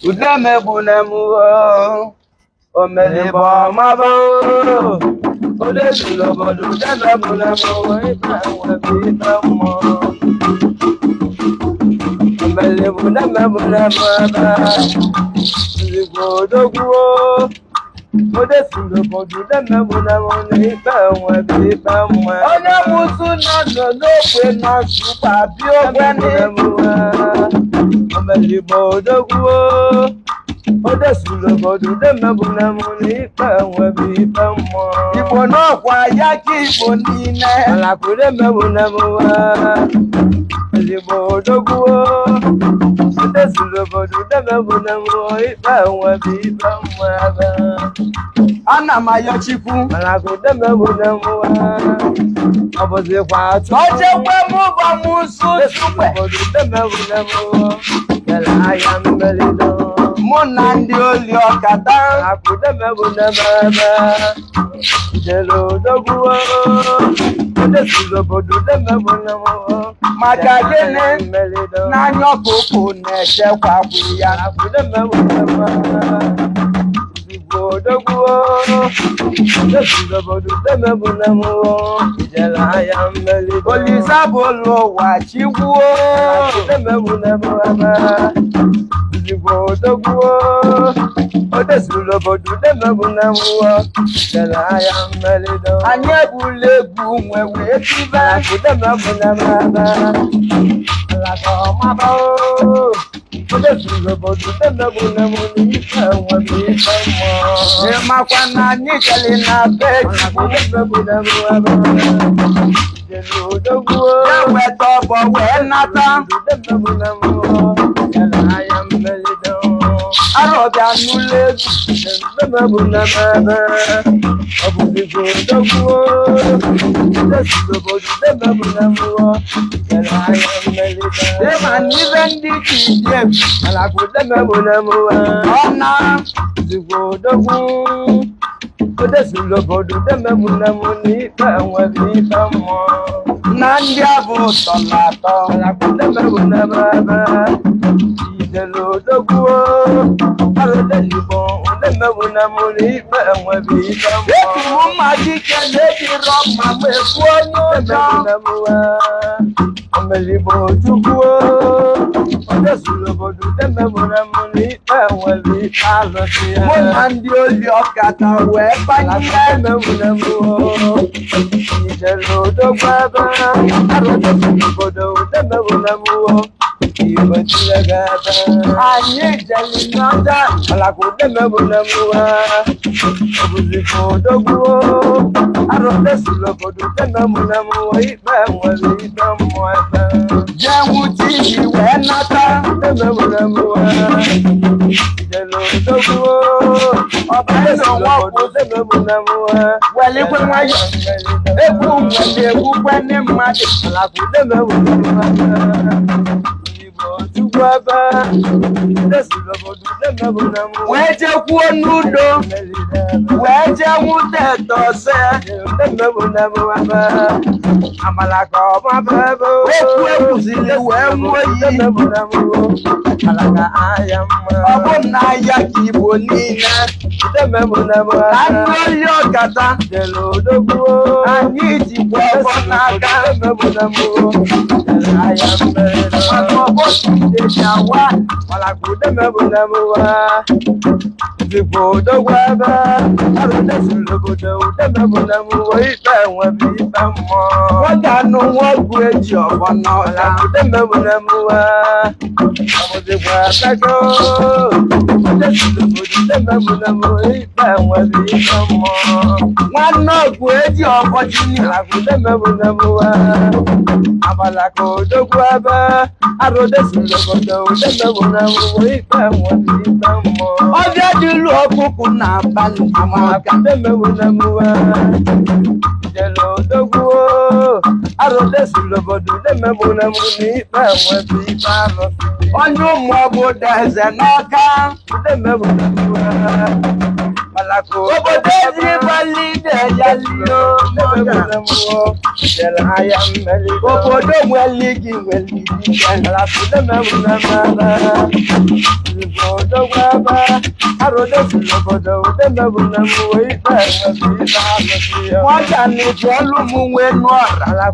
Udeme bunemu omele bo mabo ode sulo bodu udeme bunemu ipa webi tamo omele bunemu ba zigo doguo ode sulo bodu udeme bunemu ipa webi tamo onye musu no no kwe no supa bi ogwani omele bo doguo ode sulo bodu udeme bunemu ipa webi tamo ibo no kwa yaki ibo nine alakure mebunemu ibo doguo ode sulo bodu udeme bunemu ipa webi tamo ana mayochikwu alakure mebunemu oboze kwa oje kwe mu ba musu supe bodu udeme bunemu yala ya mmelido Mona ndi oli okata akude mebunebe jelo doguo ode sulo bodu de mebunemo maka gene na nyokoko na eche kwa ya akude mebunebe zigo doguo ode sulo bodu de mebunemo jela ya mmelido olizabolo wa chiwo akude mebunebe Zigo doguo ode sulo bodu de mebunemu jela ya mmelido anyebulegu nwewe tiba ode mebunemu la ko mabo ode sulo bodu de mebunemu ni kawo mi kamo e makwana ni kele na be ode mebunemu jelo doguo we to bo we nata ode mebunemu jela ya mmelido arọbịa n'ụlọ egwu mmebunebe ọbụzigo doguo desulobodu demebunemu jere anya mmelido ịma n'ibe ndị ji dị egwu alakụ demebunemu ọna zigo dogwu desulobodu demebunemu n'ikpe nwere ikpe mmụọ na ndị abụ ụtọ na atọ alakụ demebunebe Jelo doguo alode libo ode mebunemu ipe enwebi tamo eti mu majike leti roma mefu onyoja mebunemu omelibo tuguo ode sulobodu de mebunemu ipe enwebi aloti mo ndi oli okata we banye mebunemu jelo doguo alode sulobodu de mebunemu Anyị jeli n'ọja alakwude mebunemu obuzigo doguo arọde sulobodu demebunemu ikpe nwere ikpe mmụọ ebe jenwu tivi wee nata demebunemu jelo doguo ọbara sulobodu demebunemu welikwe nwayọ egwu nwere egwukwe ndị mmadụ alakwude mebunemu Ojugwaba desulobodu demebunemu weje kwuo n'udo weje nwute tose demebunemu amalaka ọmabebe okwu ekwuzili wee nwuo yi demebunemu amalaka aya mma ọ bụ na ya ka igbo niile demebunemu anụ oli ọkata jere odogwuo anyị jikwa ọbọ n'aka demebunemu aya mmere Dejawa, malakude mebunemu zigo dogwaba arode sulobodo demebunemu ipe nwebi ipe mmụọ wọdanu wọgwu eji ọfọ n'ọla demebunemu ọbụzikwa pego ode sulobodo demebunemu ipe nwebi ipe mmụọ nwanne ọgwu eji ọfọ jini lakude mebunemu abalaka odogwaba arode sulobodo demebunemu ipe nwebi ipe mmụọ ọbịa dịlu ọkpụkpụ na abalị amaka demebunemu jelo doguo arode sulobodo demebunemu n'ikpe nwebi ipe alụsị onye ụmụ obodo eze n'ọka demebunemu malako obodo ezi gbalide ya lio demebunemu jere anya mmeri obodo nweligi malako demebunemu Mwaja ni jolu muwe nwara.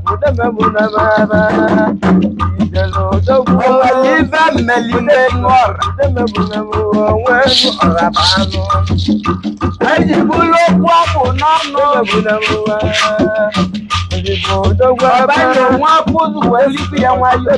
Live meline nwara. Ejibulo kwapo nano. Baba yo nwa kuzu welipi ya wayo.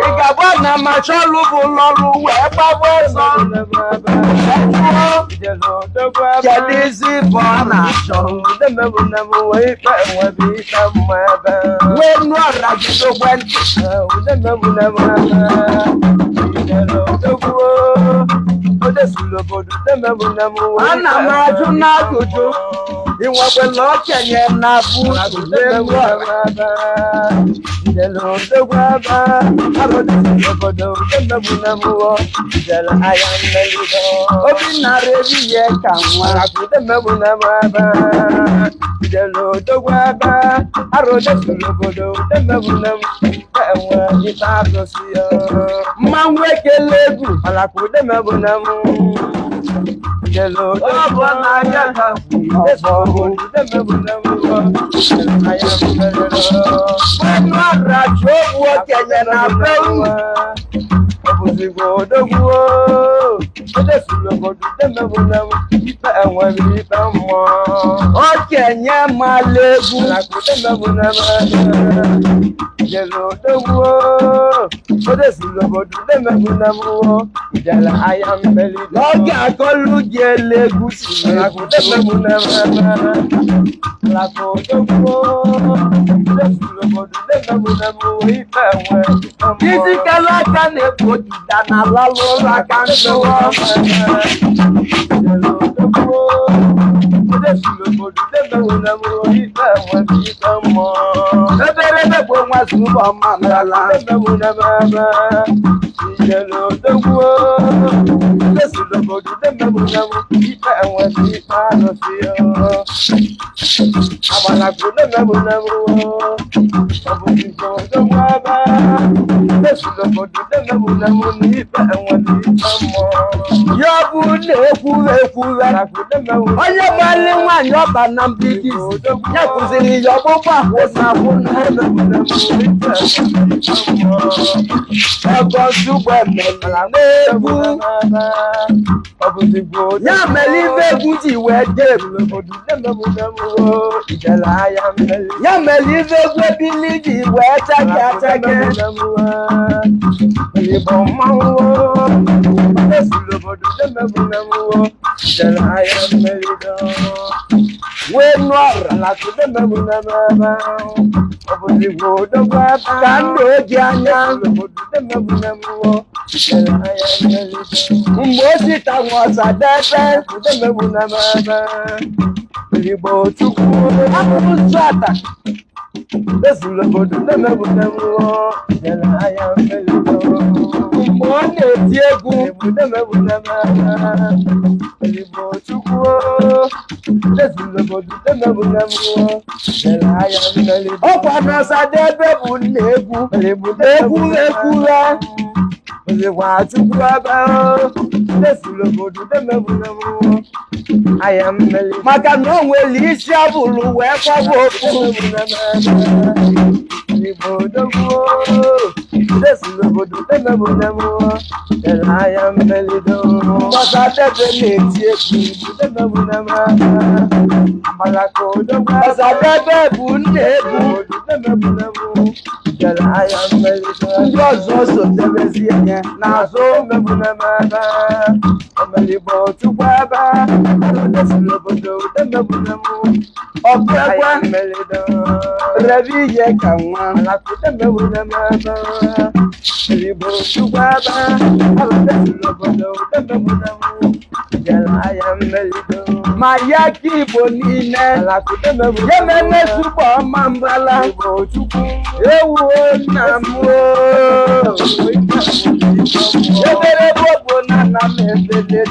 Igabana macholu bulolu wepawo so. Jadizi bona so. Wenu aragido kwenti. Ana majuna gudu. Iwọ pẹ̀lú ọ̀kẹ̀yẹ na fún ìlú Obi narị ebi ya ka nwa mmanwụ ekele egwu Okenye malegu Lọ́gà kọlu jẹ lẹ́gùsì Kìsì kẹlẹ́kẹ́ ní kò jìdánà lálọ́lá kan tó wọ́n Onye gbali nwanyị ọba na mbidi ya kụziri ya ọgbụgbọ akwụsa ahụ ọgọzugbo emela n'egwu ya mere ibe egwu ji wee dee ya mere ibe egwu ebili ji wee chake achake Wenu ara la kude mebunama Obuzigo dogwa kando ejanya Obuzigo mebunama Mbosi tangwasa debe kude mebunama Libo chuku Amusata Besulo kude mebunama Jelaya melido Mbone tiegu kude mebunama Libo chuku Ọkwa n'ọsade ebe bụ nna-egwu egwu ekwura Olekwa chukwu ebe Desuru obodo demebunamụọ Aya mmeli Maka na o nwere isi abụrụ wee kwagbo okwu Igbo dogbuo Desuru obodo demebunamụọ Aya mmeli do N'ọsade ebe na-eti egwu Igbo demebunamụọ Ọsadebe bụ nna-egwu ndị ọzọ sotebezi ya n'azụ ọkụekwe rebi ihe ka nwa ma ya ka Igbo niile yemene tupu ọma mbala ewu nna m ebere bobo na nna m ebele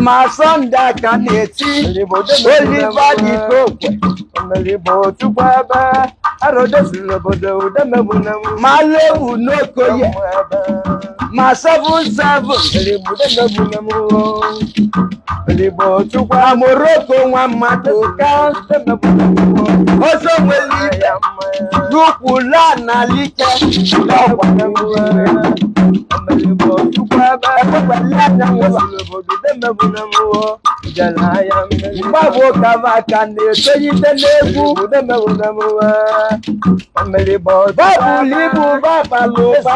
ma Sọnde aka na-eti Oliver dị Kokwe ma Lewu n'Okoye ma 77 ma Morocco nwa mmadụ ka ọzọ nwere ibe n'ukwu laa na like mgbagbo kava ka na-etonyite n'egwu babụl ibu babalụba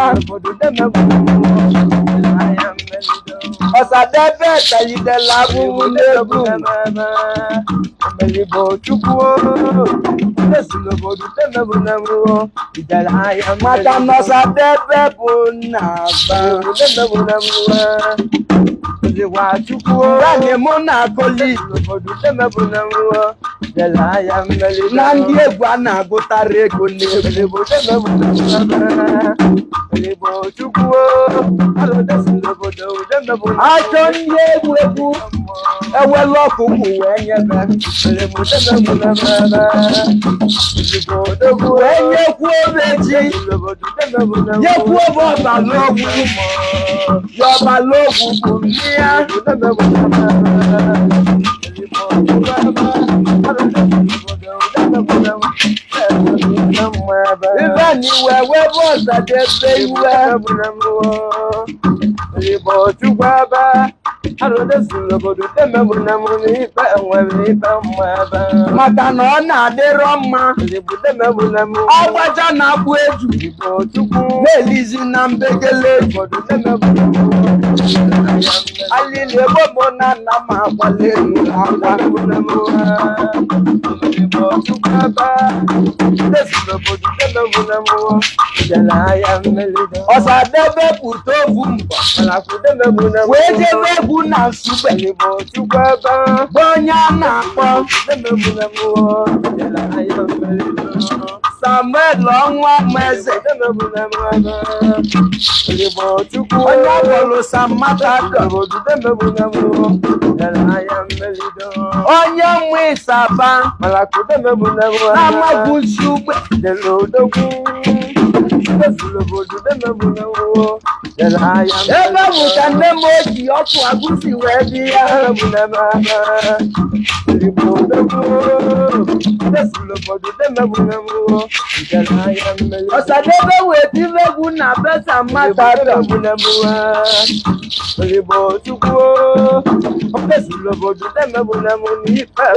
Ọsadebe tayidela abụghị n'egwu maka na Ọsadebe bụ nna Nwanyị mụ na-akọli na ndị egwu a na-agụtara ego n'egwu achọ ndị egwu ewelu ọkụkụ wee nyebe wee nyekwuo obeji nyekwuo obe ọbalogwu ya ọbalogwu bụ nri ya ibe ni wee webe Ọsadebe iwe maka na ọ na-adịrọ mma ọgbaja na-akpụ eju na-elizi na mbegele alili ebobo na nna m akwala elu akwa Ọsadebe pụta ovu mbọ wee jebe egwu na Nsugbe bụ onye a na-akpọ Samuel ọnwa Meze onye ọbụlụ Samatado onye mmụ Ịsaba Amaguchi Ugbe ebe bụ ka nne m oji ọkụ agụsi wee dị ya Ọsadebe wee tibe egwu na be Samatado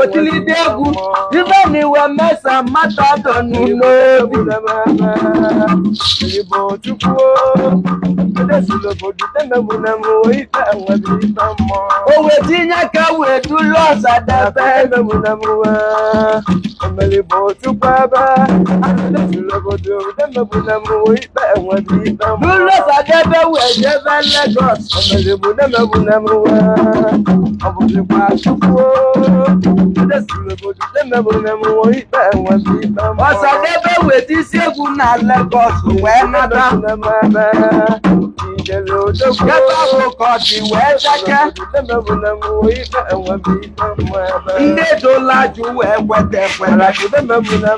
otilide egwu ibe na iwe me Samatado n'obi o wee tinye ka wee dulu Ọsadebe dulu Ọsadebe wee jebe Lagos Ọsadebe wee tisi egwu na Lagos wee nata ebe ahụ ka ọ dị wee cheke ndị dola jụ wee kweta ekwere azịbụbụbe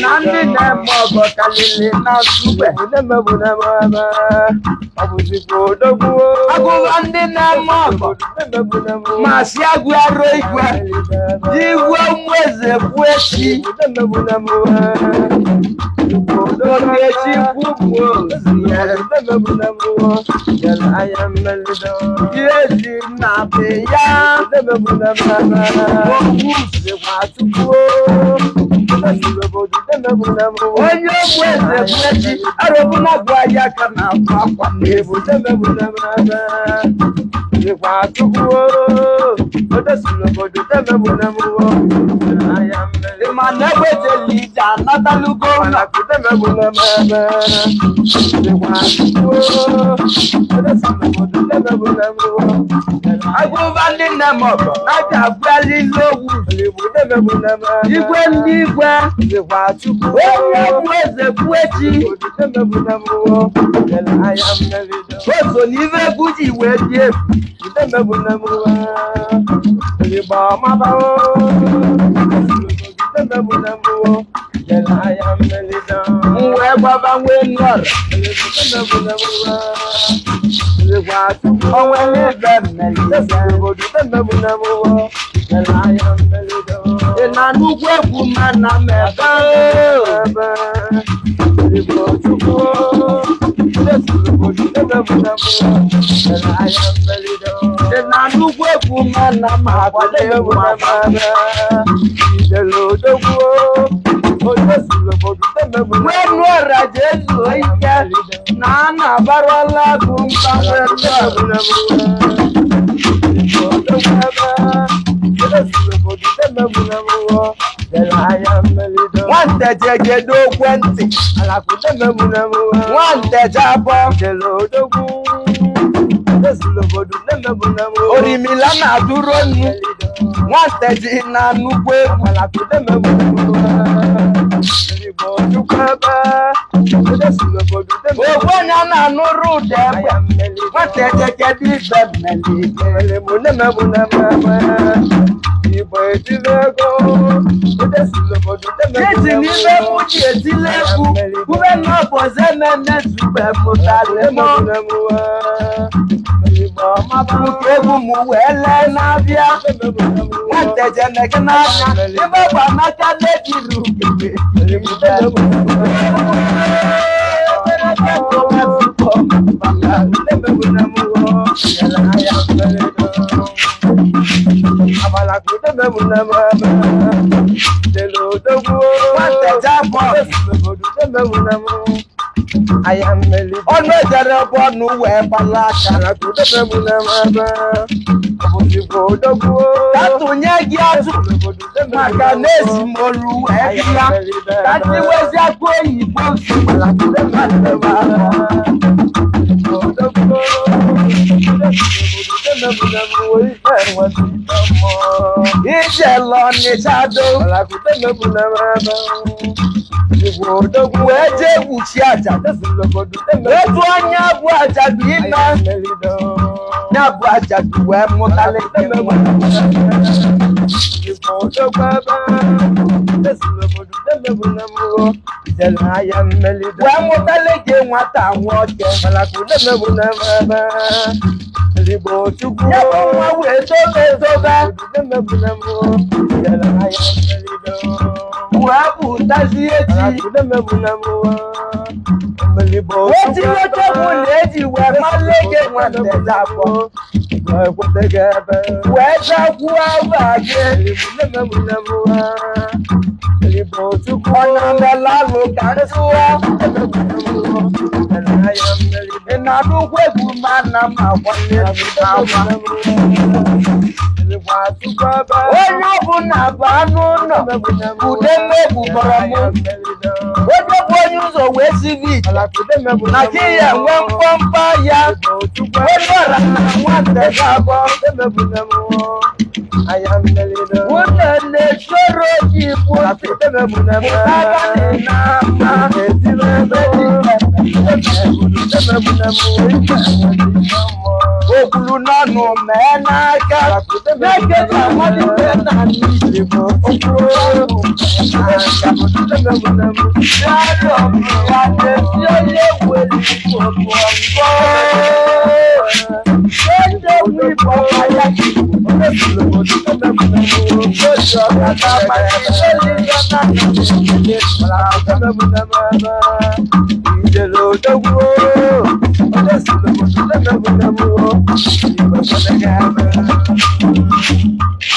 na ndị na-eme ọgọ kalili na Nsugbe agụba ndị na-eme ọgọ ma si agụ arụ igwe igwe ụmụ eze bụ echi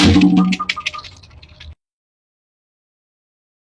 Thank you.